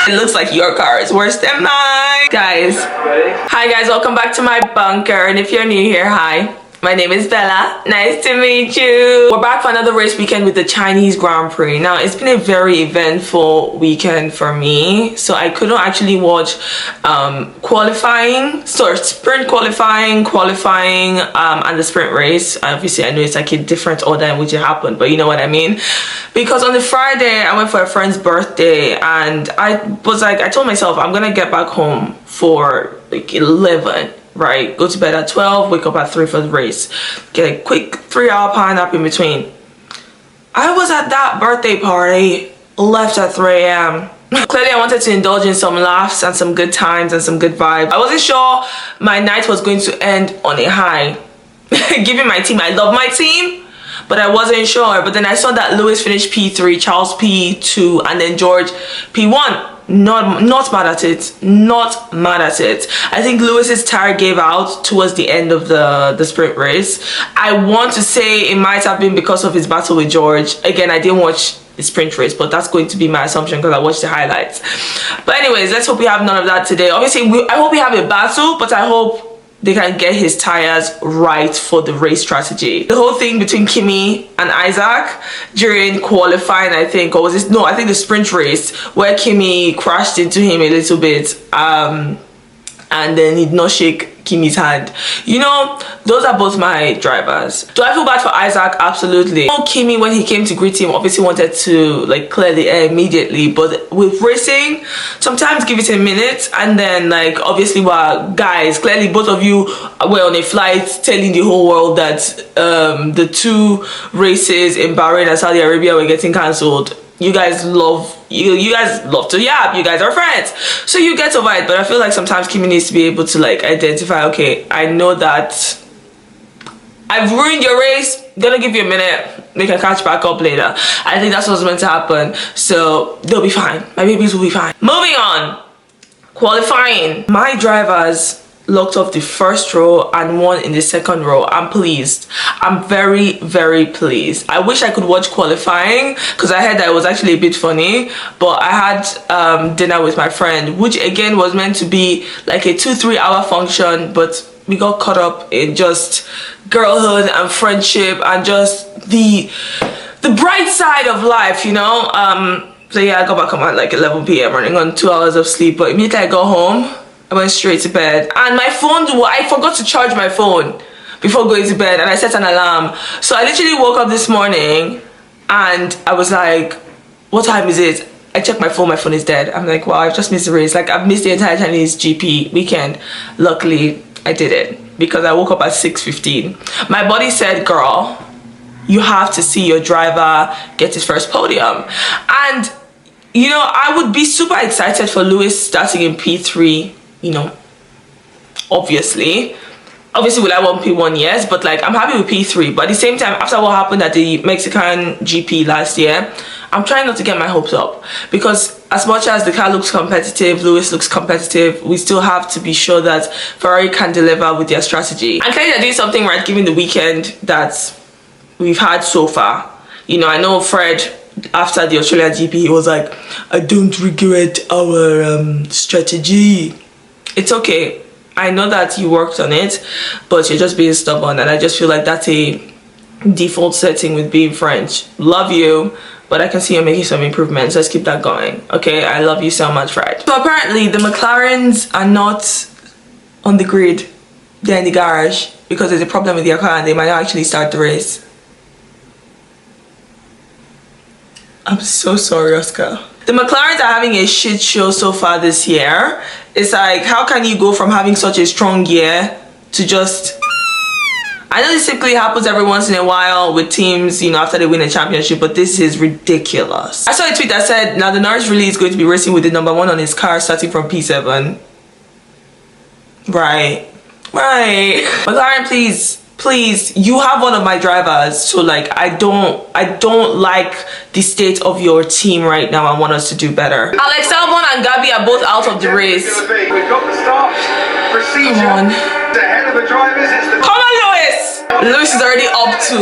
It looks like your car is worse than mine. Guys, hi guys, welcome back to my bunker. And if you're new here, hi. My name is Bella. Nice to meet you. We're back for another race weekend with the Chinese Grand Prix. Now, it's been a very eventful weekend for me. So I couldn't actually watch sprint qualifying, and the sprint race. Obviously, I know it's like a different order in which it happened, but you know what I mean. Because on the Friday, I went for a friend's birthday, and I told myself I'm gonna get back home for like 11. Right, go to bed at 12, wake up at 3 for the race, get a quick 3-hour power nap in between. I was at that birthday party, left at 3 a.m. Clearly I wanted to indulge in some laughs and some good times and some good vibes. I wasn't sure my night was going to end on a high. Given my team, I love my team, but I wasn't sure. But then I saw that Lewis finished P3, Charles P2, and then George P1. Not mad at it, not mad at it. I think Lewis's tire gave out towards the end of the sprint race. I want to say it might have been because of his battle with George. Again, I didn't watch the sprint race, but that's going to be my assumption because I watched the highlights. But anyways, let's hope we have none of that today. Obviously, I hope we have a battle, but I hope they can get his tires right for the race strategy. The whole thing between Kimi and Isaac during qualifying, I think, or was this? No, I think the sprint race where Kimi crashed into him a little bit, and then he did not shake Kimi's hand. You know, those are both my drivers. Do I feel bad for Isaac? Absolutely. Kimi, when he came to greet him, obviously wanted to like clear the air immediately, but with racing, sometimes give it a minute. And then like obviously, well, guys, clearly both of you were on a flight telling the whole world that the 2 races in Bahrain and Saudi Arabia were getting cancelled. You guys love to yap, you guys are friends, so you get over it. But I feel like sometimes Kimi needs to be able to like identify, okay, I know that I've ruined your race, gonna give you a minute, they can catch back up later. I think that's what's meant to happen, so they'll be fine. My babies will be fine. Moving on, qualifying. My drivers locked off the first row and won in the second row. I'm pleased. I'm very, very pleased. I wish I could watch qualifying because I heard that it was actually a bit funny, but I had dinner with my friend, which again was meant to be like a 2-3 hour function, but we got caught up in just girlhood and friendship and just the bright side of life, you know. So yeah, I got back home at like 11 p.m. running on 2 hours of sleep, but immediately I got home, I went straight to bed. And my phone, I forgot to charge my phone before going to bed, and I set an alarm. So I literally woke up this morning and I was like, what time is it? I checked my phone is dead. I'm like, wow, I've just missed the race. Like, I've missed the entire Chinese GP weekend. Luckily, I did it because I woke up at 6:15. My body said, girl, you have to see your driver get his first podium. And, you know, I would be super excited for Lewis starting in P3, you know, obviously will I want P1? Yes, but like I'm happy with P3. But at the same time, after what happened at the Mexican GP last year, I'm trying not to get my hopes up, because as much as the car looks competitive, Lewis looks competitive, we still have to be sure that Ferrari can deliver with their strategy. And clearly they're doing something right given the weekend that we've had so far. You know, I know Fred, after the Australian GP, he was like, I don't regret our strategy. It's okay. I know that you worked on it, but you're just being stubborn, and I just feel like that's a default setting with being French. Love you, but I can see you're making some improvements. Let's keep that going. Okay, I love you so much, Fred. So apparently the McLarens are not on the grid. They're in the garage because there's a problem with their car and they might not actually start the race. I'm so sorry, Oscar. The McLarens are having a shit show so far this year. It's like, how can you go from having such a strong year to just... I know this typically happens every once in a while with teams, you know, after they win a championship, but this is ridiculous. I saw a tweet that said, now the Norris really is going to be racing with the #1 on his car starting from P7. Right. McLaren, please, you have one of my drivers, so like I don't like the state of your team right now. I want us to do better. Alex Albon and Gabi are both out of the race. We've got the start procedure. Come on. The head of the drivers is the... Come on, Lewis! Lewis is already up to...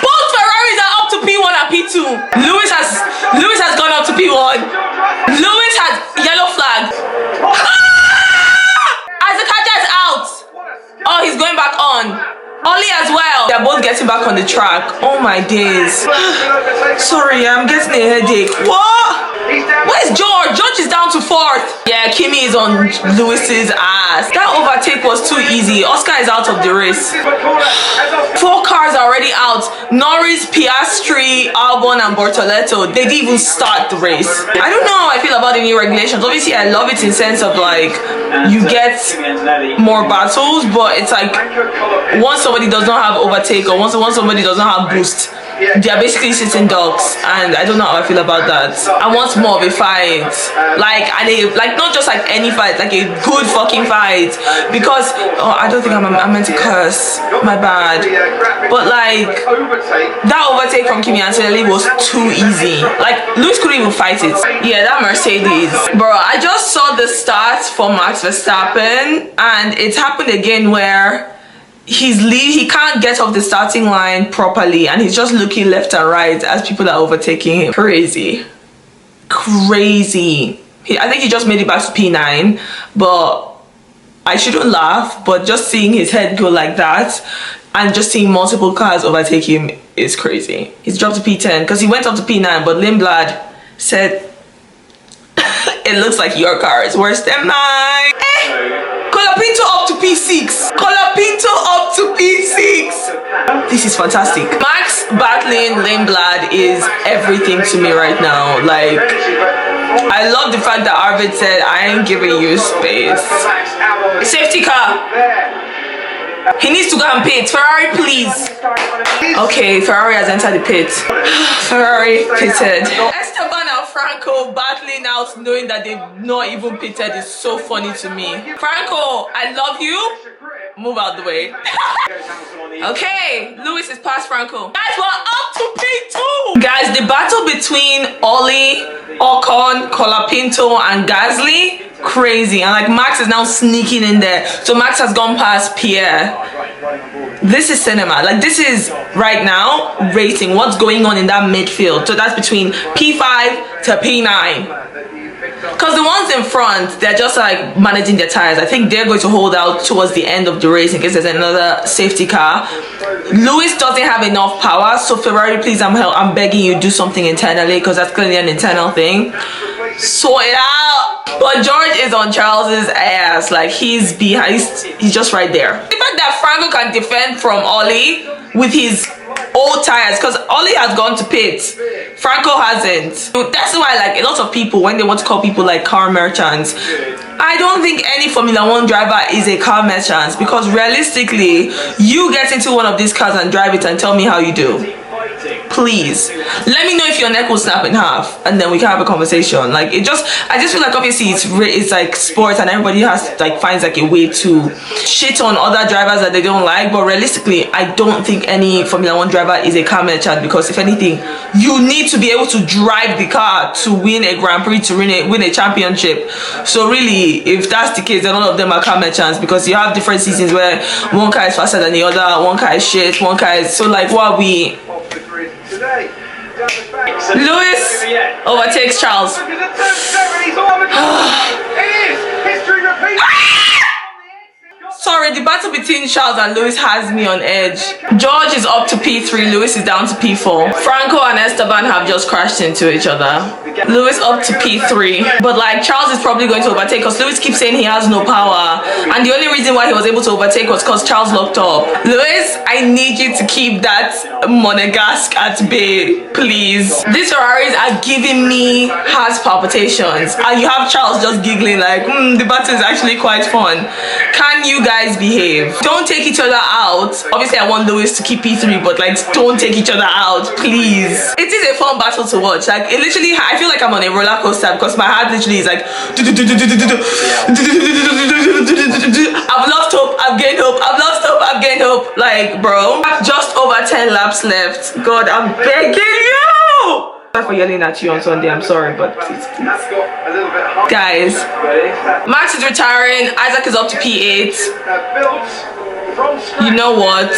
Both Ferraris are up to P1 and P2. Lewis has gone up to P1. getting back on the track. Oh my days. Sorry, I'm getting a headache. What? Where's George? George is down to 4th. Yeah, Kimi is on Lewis's ass. That overtake was too easy. Oscar is out of the race. 4 cars are already out. Norris, Piastri, Albon and Bortoleto. They didn't even start the race. I don't know how I feel about the new regulations. Obviously I love it in sense of like you get more battles, but it's like once somebody does not have overtake or once somebody does not have boost, they are basically sitting ducks, and I don't know how I feel about that. I want more of a fight, like not just like any fight, like a good fucking fight. Because I don't think I'm meant to curse, my bad, but like that overtake from Kimi Antonelli was too easy. Like Lewis couldn't even fight it. Yeah, that Mercedes, bro. I just saw the stats for Max Verstappen, and it's happened again where he can't get off the starting line properly, and he's just looking left and right as people are overtaking him. Crazy. I think he just made it back to P9, but I shouldn't laugh, but just seeing his head go like that and just seeing multiple cars overtake him is crazy. He's dropped to P10 because he went up to P9, but Lindblad said it looks like your car is worse than mine. Colapinto up to P6. Colapinto up to P6. This is fantastic. Max battling Lindblad is everything to me right now. Like, I love the fact that Arvid said, I ain't giving you space. Safety car. He needs to go and pit. Ferrari, please. Okay, Ferrari has entered the pit. Ferrari pitted. Esteban and Franco battling out, knowing that they've not even pitted is so funny to me. Franco, I love you. Move out the way. Okay, Lewis is past Franco. Guys, we're up to P2. Guys, the battle between Ollie, Ocon, Colapinto, and Gasly, crazy. And like Max is now sneaking in there. So Max has gone past Pierre. This is cinema. Like, this is right now racing. What's going on in that midfield? So that's between P5 to P9. Because the ones in front, they're just like managing their tires. I think they're going to hold out towards the end of the race in case there's another safety car. Lewis doesn't have enough power, so Ferrari, please, I'm begging you, do something internally, because that's clearly an internal thing. Sort it out. But George is on Charles's ass. Like, he's behind, he's just right there. The fact that Franco can defend from Ollie with his old tires, because Ollie has gone to pit, Franco hasn't. So that's why, like, a lot of people, when they want to call people like car merchants, I don't think any Formula 1 driver is a car merchant, because realistically, you get into one of these cars and drive it and tell me how you do. Please let me know if your neck will snap in half, and then we can have a conversation. Like, I just feel like obviously it's like sports, and everybody finds like a way to shit on other drivers that they don't like, but realistically I don't think any Formula 1 driver is a car merchant, because if anything, you need to be able to drive the car to win a Grand Prix, to win a championship. So really, if that's the case, then all of them are car merchants, because you have different seasons where one car is faster than the other, one car is shit, one car is, so like, what are we? Lewis overtakes Charles. Sorry, the battle between Charles and Lewis has me on edge. George is up to P3, Lewis is down to P4. Franco and Esteban have just crashed into each other. Lewis up to P3. But like, Charles is probably going to overtake, because Lewis keeps saying he has no power. And the only reason why he was able to overtake was because Charles locked up. Lewis, I need you to keep that Monegasque at bay, please. These Ferraris are giving me heart palpitations. And you have Charles just giggling like, the battle is actually quite fun. Can you guys behave? Don't take each other out. Obviously I want Lewis to keep P3, but like, don't take each other out, please. It is a fun battle to watch. Like, it literally, I feel like I'm on a roller coaster, because my heart literally is like, I've lost hope, I've gained hope, I've lost hope, I've gained hope. Like, bro, just over 10 laps left. God, I'm begging you. Sorry for yelling at you on Sunday, I'm sorry, but please. Guys, Max is retiring, Isaac is up to P8. You know what?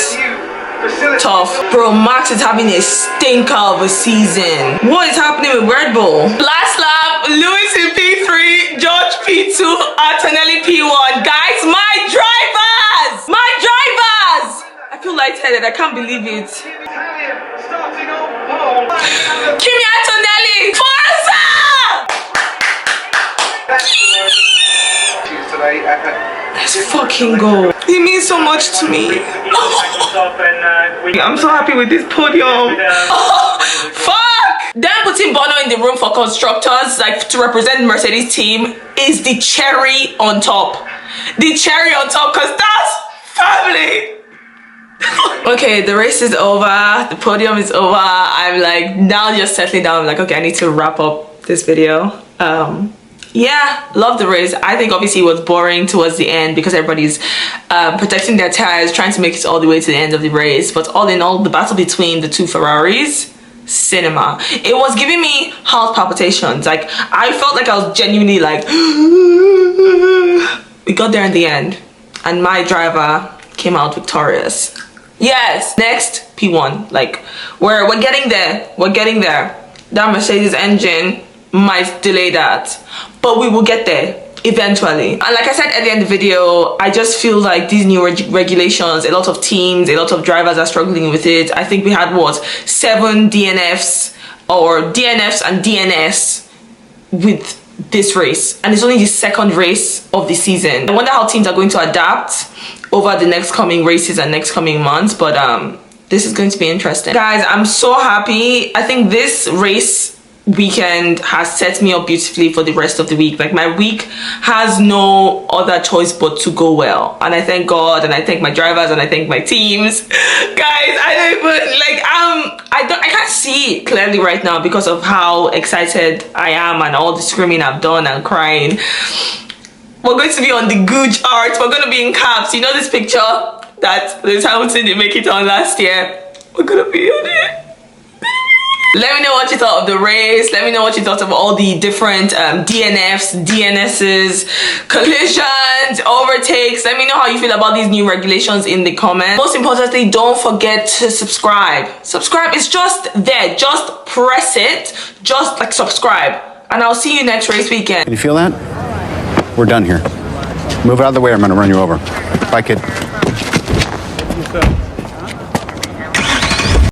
Tough. Bro, Max is having a stinker of a season. What is happening with Red Bull? Last lap, Lewis in P3, George P2, Antonelli P1. Guys, my drivers! I feel lightheaded. excited. I can't believe it. Italian starting on pole. Kimi Antonelli! Forza! Today, Let's fucking go. He means so much to me. I'm so happy with this podium. Fuck! Them putting Bono in the room for constructors, like to represent Mercedes team, is the cherry on top. The cherry on top, because that's family. Okay, the race is over. The podium is over. I'm like now just settling down. I'm like, okay, I need to wrap up this video. Yeah, love the race. I think obviously it was boring towards the end because everybody's protecting their tires, trying to make it all the way to the end of the race. But all in all, the battle between the two Ferraris, cinema. It was giving me heart palpitations. Like I felt like I was genuinely like we got there in the end and my driver came out victorious. Yes, next P1. Like we're getting there. We're getting there. That Mercedes engine might delay that, but we will get there eventually. And like I said earlier in the video, I just feel like these new regulations, a lot of teams, a lot of drivers are struggling with it. I think we had what, 7 DNFs or DNFs and DNS with this race, and it's only the second race of the season. I wonder how teams are going to adapt over the next coming races and next coming months, but this is going to be interesting. Guys, I'm so happy. I think this race weekend has set me up beautifully for the rest of the week. Like my week has no other choice but to go well, and I thank God, and I thank my drivers, and I thank my teams. Guys, I don't even like I can't see it clearly right now because of how excited I am and all the screaming I've done and crying. We're going to be on the Gucci art. We're going to be in caps. You know this picture that Lewis Hamilton didn't make it on last year? We're going to be on it. Let me know what you thought of the race. Let me know what you thought of all the different DNFs, DNSs, collisions, overtakes. Let me know how you feel about these new regulations in the comments. Most importantly, don't forget to subscribe. Subscribe is just there. Just press it. Just like subscribe. And I'll see you next race weekend. Can you feel that? We're done here. Move out of the way, I'm gonna run you over. Bye, kid.